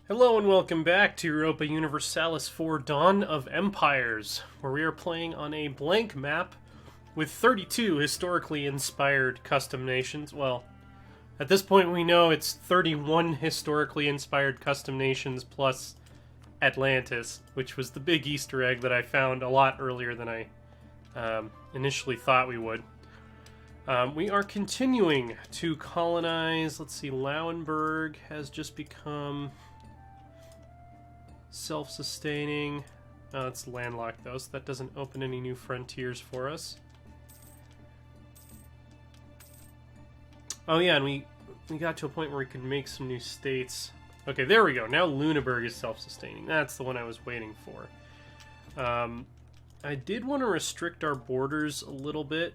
Hello and welcome back to Europa Universalis for Dawn of Empires, where we are playing on a blank map with 32 historically inspired custom nations. Well, at this point we know it's 31 historically inspired custom nations plus Atlantis, which was the big Easter egg that I found a lot earlier than I initially thought we would. We are continuing to colonize. Let's see, Lauenburg has just become self-sustaining. It's landlocked though, so that doesn't open any new frontiers for us. Oh yeah, and we got to a point where we could make some new states. Okay, there we go. Now Lüneburg is self-sustaining. That's the one I was waiting for. I did want to restrict our borders a little bit.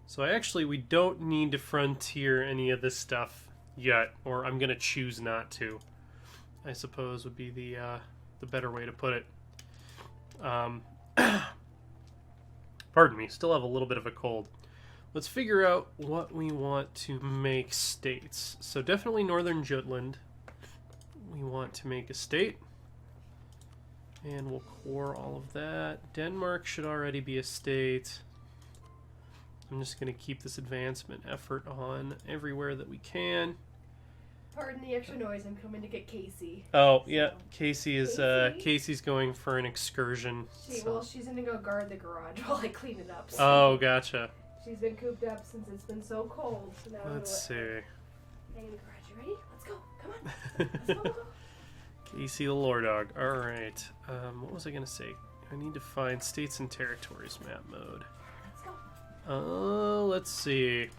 So we don't need to frontier any of this stuff yet, or I'm gonna choose not to, I suppose would be the better way to put it. Pardon me, still have a little bit of a cold. Let's figure out what we want to make states. So definitely Northern Jutland. We want to make a state. And we'll core all of that. Denmark should already be a state. I'm just going to keep this advancement effort on everywhere that we can. Pardon the extra noise, I'm coming to get Casey. Oh, yeah, Casey's going for an excursion. Well, she's gonna go guard the garage while I clean it up. So. Oh, gotcha. She's been cooped up since it's been so cold. So now Let's see. Hang in the garage. You ready? Let's go. Come on. Let's go. Casey the Lore Dog. Alright. What was I going to say? I need to find states and territories map mode. Let's go. Let's see.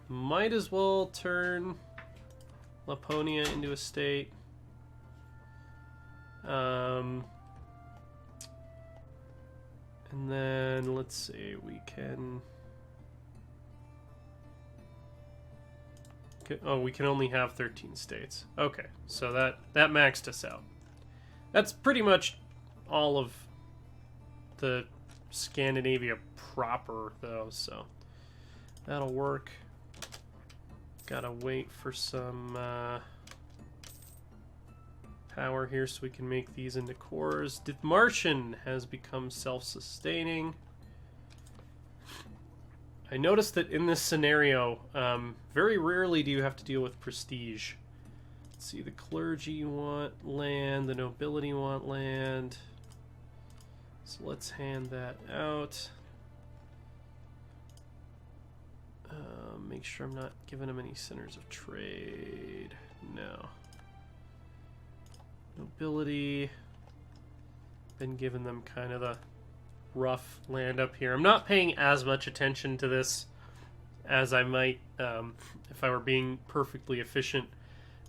Might as well turn Laponia into a state. And then let's see, we can we can only have 13 states. Okay, so that maxed us out. That's pretty much all of the Scandinavia proper though, so that'll work. Gotta wait for some power here so we can make these into cores. Dithmarschen has become self-sustaining. I noticed that in this scenario, very rarely do you have to deal with prestige. Let's see, the clergy want land, the nobility want land. So let's hand that out. Make sure I'm not giving them any centers of trade. No. Nobility. Been giving them kind of the rough land up here. I'm not paying as much attention to this as I might if I were being perfectly efficient,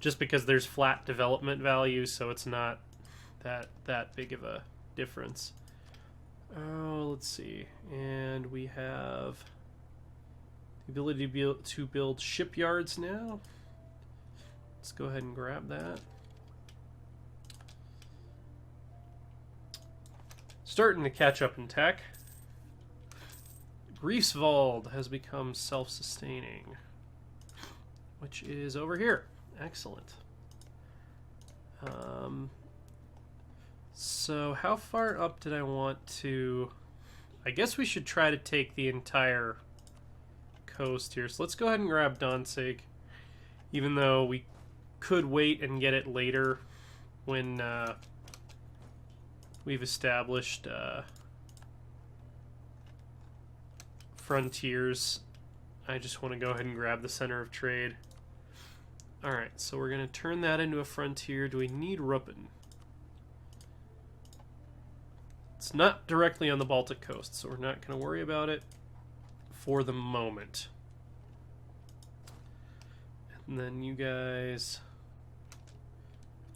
just because there's flat development value, so it's not that big of a difference. Oh, let's see. And we have the ability to build shipyards now. Let's go ahead and grab that. Starting to catch up in tech. Greifswald has become self-sustaining, which is over here. Excellent. So how far up did I want to... I guess we should try to take the entire coast here. So let's go ahead and grab Danzig, even though we could wait and get it later when we've established frontiers. I just want to go ahead and grab the center of trade. Alright, so we're going to turn that into a frontier. Do we need Ruppen? It's not directly on the Baltic coast, so we're not going to worry about it for the moment. And then you guys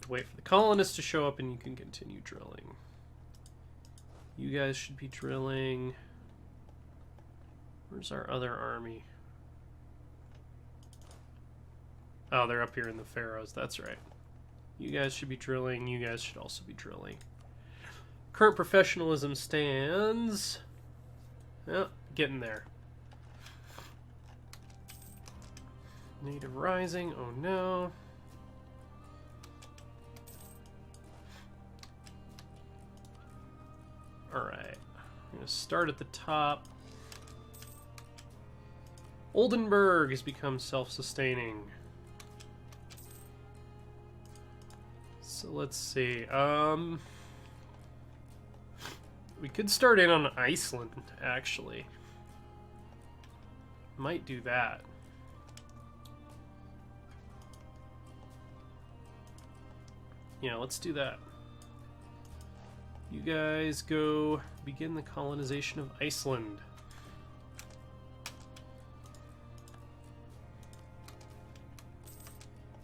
wait for the colonists to show up and you can continue drilling. You guys should be drilling. Where's our other army? Oh, they're up here in the Faroes, that's right. You guys should be drilling, you guys should also be drilling. Current professionalism stands... Oh, getting there. Native Rising, oh no. Alright. We're going to start at the top. Oldenburg has become self-sustaining. So let's see. We could start in on Iceland, actually. Might do that. Yeah, let's do that. You guys go begin the colonization of Iceland.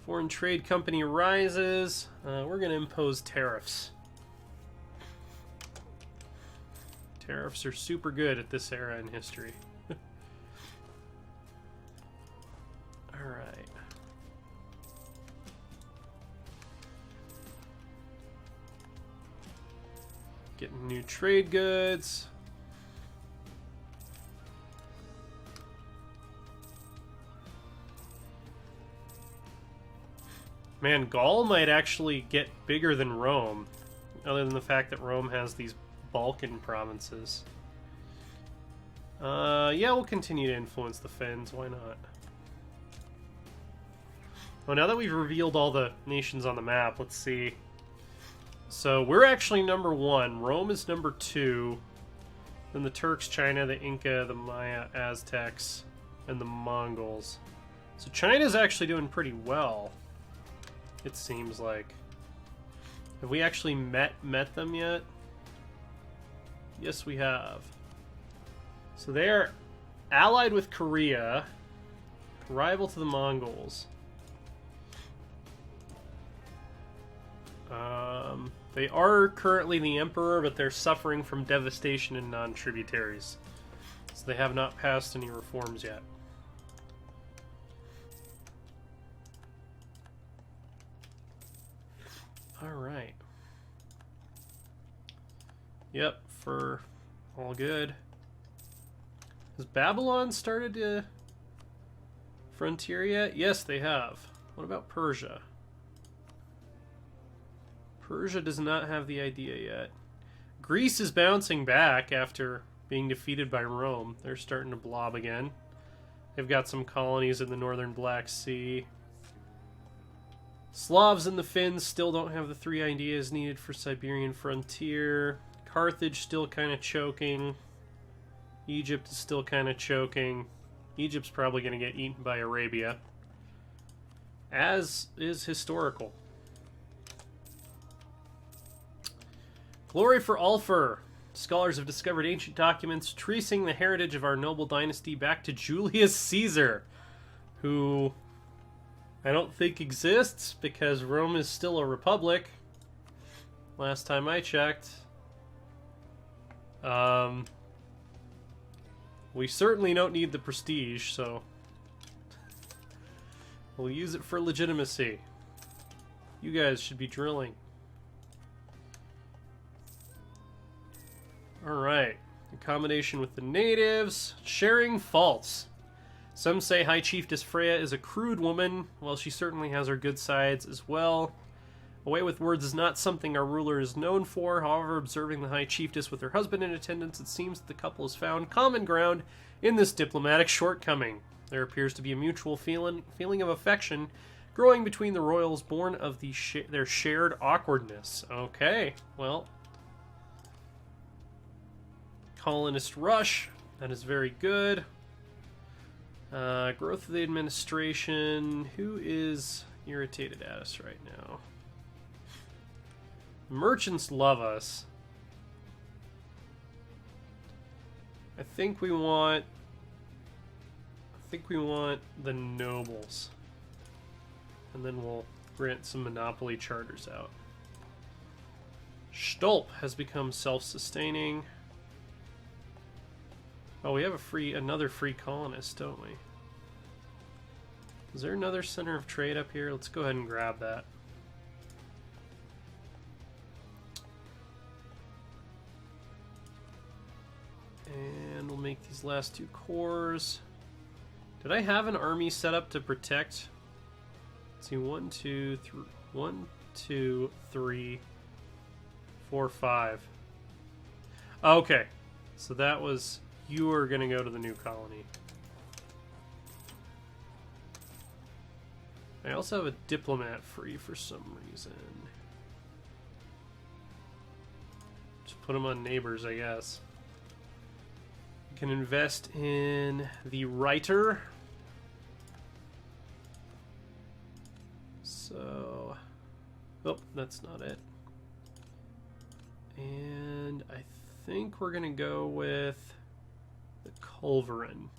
Foreign Trade Company rises. We're going to impose tariffs. Tariffs are super good at this era in history. Alright. Getting new trade goods. Man, Gaul might actually get bigger than Rome, other than the fact that Rome has these Balkan provinces. Yeah, we'll continue to influence the Finns, why not? Well, now that we've revealed all the nations on the map, let's see. So, we're actually number 1, Rome is number 2, then the Turks, China, the Inca, the Maya, Aztecs, and the Mongols. So China's actually doing pretty well, it seems like. Have we actually met them yet? Yes, we have. So they are allied with Korea, rival to the Mongols. They are currently the emperor, but they're suffering from devastation and non-tributaries. So they have not passed any reforms yet. Alright. Yep, for all good. Has Babylon started a frontier yet? Yes, they have. What about Persia? Persia does not have the idea yet. Greece is bouncing back after being defeated by Rome. They're starting to blob again. They've got some colonies in the northern Black Sea. Slavs and the Finns still don't have the 3 ideas needed for Siberian frontier. Carthage still kind of choking. Egypt is still kind of choking. Egypt's probably going to get eaten by Arabia. As is historical. Glory for Ulfr. Scholars have discovered ancient documents tracing the heritage of our noble dynasty back to Julius Caesar, who I don't think exists because Rome is still a republic. Last time I checked. We certainly don't need the prestige, so we'll use it for legitimacy. You guys should be drilling. Alright. Accommodation with the natives. Sharing faults. Some say High Chiefess Freya is a crude woman. Well, she certainly has her good sides as well. A way with words is not something our ruler is known for. However, observing the High Chiefess with her husband in attendance, it seems that the couple has found common ground in this diplomatic shortcoming. There appears to be a mutual feeling of affection growing between the royals, born of their shared awkwardness. Okay, well. Colonist rush. That is very good. Growth of the administration. Who is irritated at us right now? Merchants love us. I think we want the nobles. And then we'll grant some monopoly charters out. Stolp has become self-sustaining. Oh, we have another free colonist, don't we? Is there another center of trade up here? Let's go ahead and grab that. And we'll make these last 2 cores. Did I have an army set up to protect? Let's see, 1, 2, 3, 4, 5. Okay. So that was... You are going to go to the new colony. I also have a diplomat free for some reason. Just put them on neighbors, I guess. You can invest in the writer. So... Oh, that's not it. And I think we're going to go with the Culverin.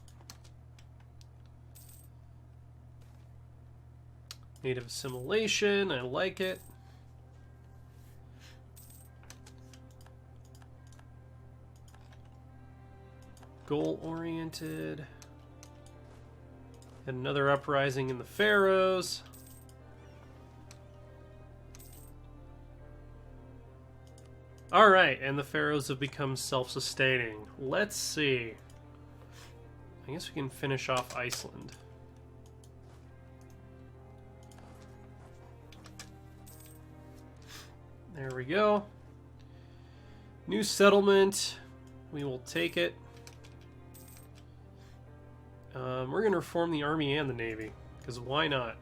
Native assimilation, I like it. Goal-oriented. And another uprising in the Pharaohs. Alright, and the Pharaohs have become self-sustaining. Let's see. I guess we can finish off Iceland. There we go. New settlement. We will take it. We're going to reform the army and the navy, because why not?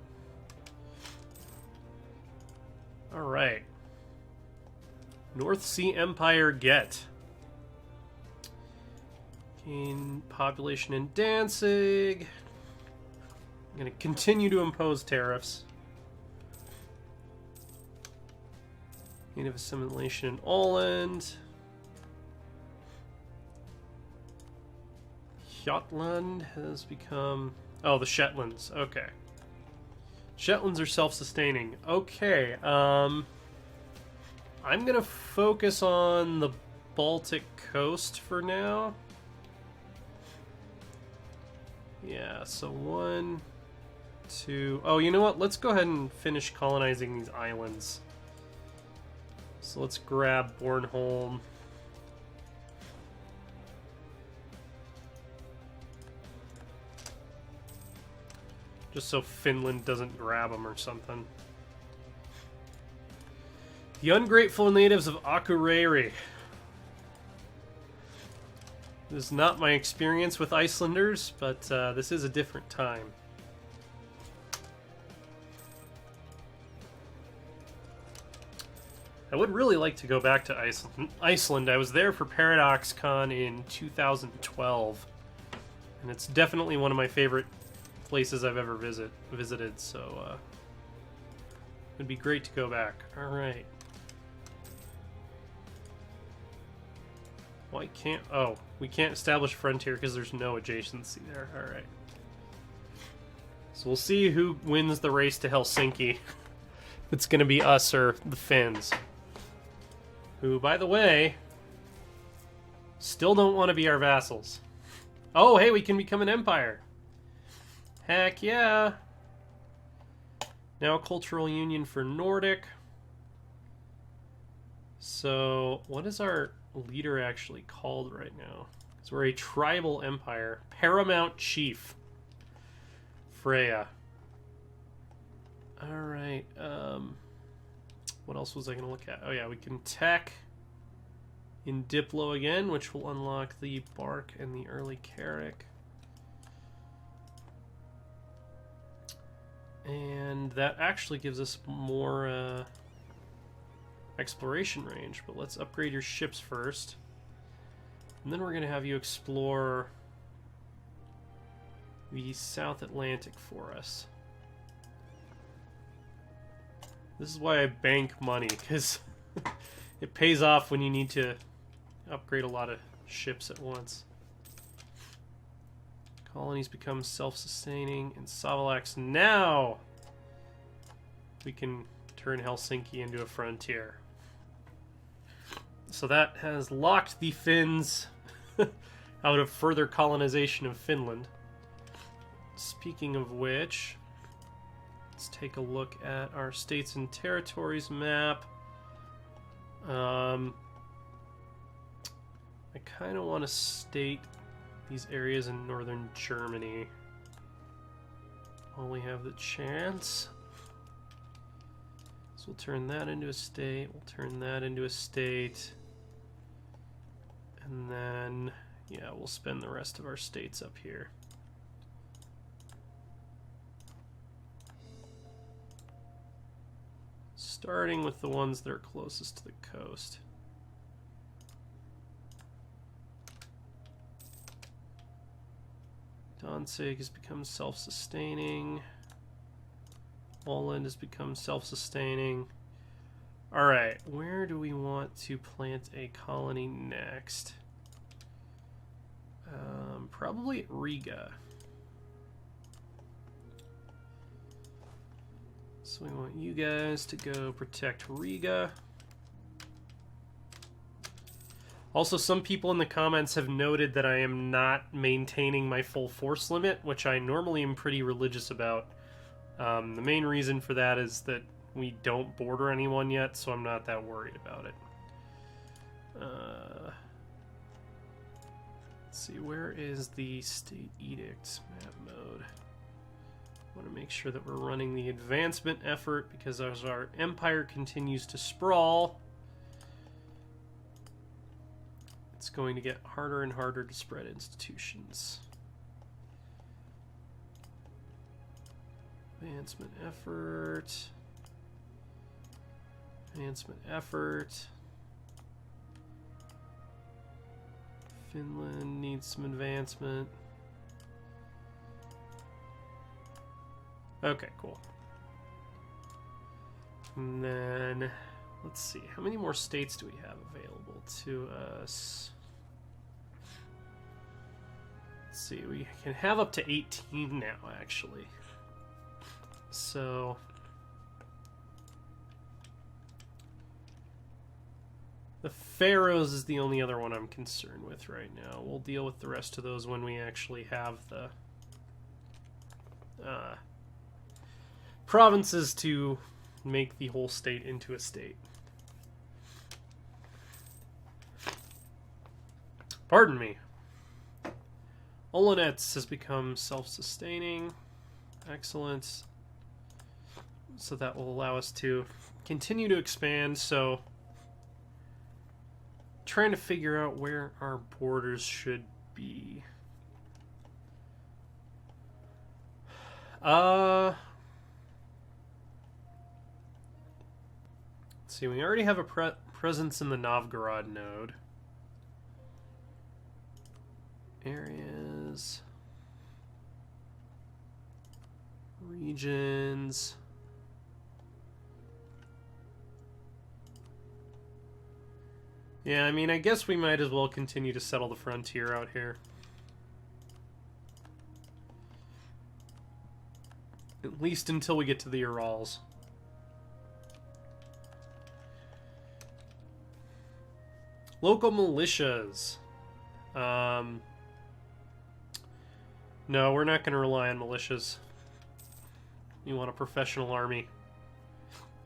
Alright. North Sea Empire get. Gain population in Danzig. I'm going to continue to impose tariffs. Native assimilation in Åland. Jutland has become... Oh, the Shetlands. Okay. Shetlands are self-sustaining. Okay, I'm gonna focus on the Baltic coast for now. Yeah, so 1, 2... Oh, you know what? Let's go ahead and finish colonizing these islands. So let's grab Bornholm. Just so Finland doesn't grab them or something. The ungrateful natives of Akureyri. This is not my experience with Icelanders, but this is a different time. I would really like to go back to Iceland. I was there for ParadoxCon in 2012, and it's definitely one of my favorite places I've ever visited, so it'd be great to go back. Alright. Why can't... Oh, we can't establish a frontier because there's no adjacency there. Alright. So we'll see who wins the race to Helsinki. It's gonna be us or the Finns. Who, by the way, still don't want to be our vassals. Oh, hey, we can become an empire. Heck yeah. Now a cultural union for Nordic. So, what is our leader actually called right now? Because we're a tribal empire. Paramount Chief. Freya. Alright, what else was I going to look at? Oh yeah, we can tech in Diplo again, which will unlock the Bark and the early Carrick. And that actually gives us more exploration range, but let's upgrade your ships first. And then we're going to have you explore the South Atlantic for us. This is why I bank money, because it pays off when you need to upgrade a lot of ships at once. Colonies become self-sustaining in Savalax. Now we can turn Helsinki into a frontier. So that has locked the Finns out of further colonization of Finland. Speaking of which, let's take a look at our states and territories map. I kind of want to state these areas in northern Germany while we have the chance. So we'll turn that into a state, we'll turn that into a state, And then, yeah, we'll spend the rest of our states up here. Starting with the ones that are closest to the coast. Danzig has become self-sustaining. Poland has become self-sustaining. Alright, where do we want to plant a colony next? Probably at Riga. So we want you guys to go protect Riga. Also, some people in the comments have noted that I am not maintaining my full force limit, which I normally am pretty religious about. The main reason for that is that we don't border anyone yet, so I'm not that worried about it. Let's see, where is the state edicts map mode? I want to make sure that we're running the advancement effort, because as our empire continues to sprawl, it's going to get harder and harder to spread institutions. Advancement effort. Advancement effort. Finland needs some advancement. Okay, cool. And then, let's see, how many more states do we have available to us? Let's see, we can have up to 18 now, actually. So, the Pharaohs is the only other one I'm concerned with right now. We'll deal with the rest of those when we actually have the provinces to make the whole state into a state. Pardon me. Olonets has become self-sustaining. Excellent. So that will allow us to continue to expand. So, trying to figure out where our borders should be. Let's see, we already have a presence in the Novgorod node. Areas. Regions. Yeah, I mean, I guess we might as well continue to settle the frontier out here. At least until we get to the Urals. Local militias. No, we're not going to rely on militias. You want a professional army.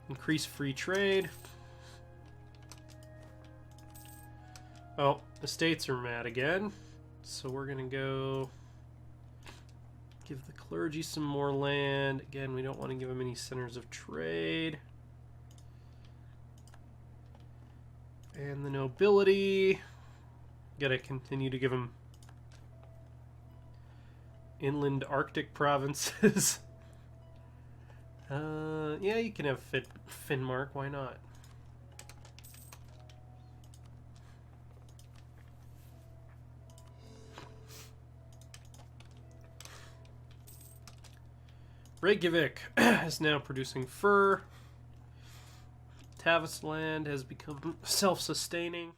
Increase free trade. Oh, the states are mad again. So we're going to go give the clergy some more land. Again, we don't want to give them any centers of trade. And the nobility. Gotta continue to give them inland Arctic provinces. Yeah, you can have Finnmark, why not? Reykjavik is now producing fur. Tavastland has become self-sustaining.